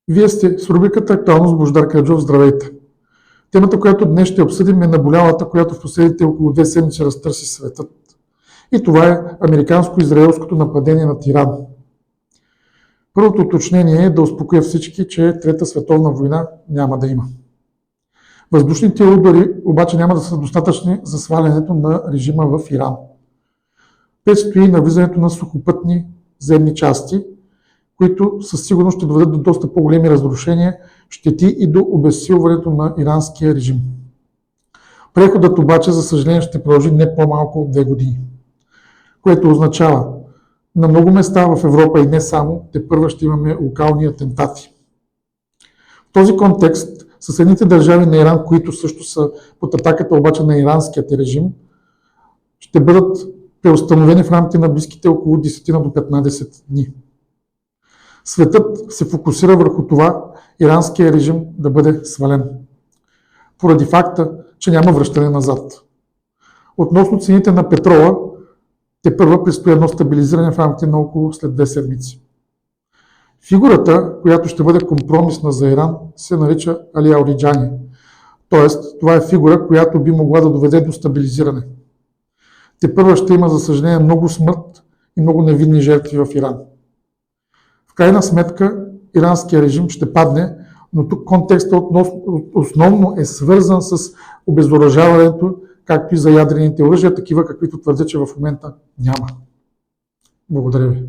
Вие сте с рубриката Актуално с Божидар Караджов. Здравейте! Темата, която днес ще обсъдим, е наболялата, която в последните около 2 седмици разтърси светът. И това е американско-израелското нападение над Иран. Първото уточнение е да успокоя всички, че Трета световна война няма да има. Въздушните удари обаче няма да са достатъчни за свалянето на режима в Иран. Предстои навлизането на сухопътни земни части, които със сигурност ще доведат до доста по-големи разрушения, щети и до обезсилването на иранския режим. Преходът обаче, за съжаление, ще продължи не по-малко от 2 години, което означава на много места в Европа и не само, тепърва ще имаме локални атентати. В този контекст съседните държави на Иран, които също са под атаката обаче на иранският режим, ще бъдат преустановени в рамките на близките около 10 до 15 дни. Светът се фокусира върху това иранския режим да бъде свален, поради факта, че няма връщане назад. Относно цените на петрола, тепърва предстои едно стабилизиране в рамките на около след 2 седмици. Фигурата, която ще бъде компромисна за Иран, се нарича Али Лариджани. Тоест, това е фигура, която би могла да доведе до стабилизиране. Тепърва ще има, за съжаление, много смърт и много невинни жертви в Иран. В крайна сметка, иранския режим ще падне, но тук контекстът основно е свързан с обезоръжаването, както и за ядрените оръжия, такива каквито твърдя, че в момента няма. Благодаря ви.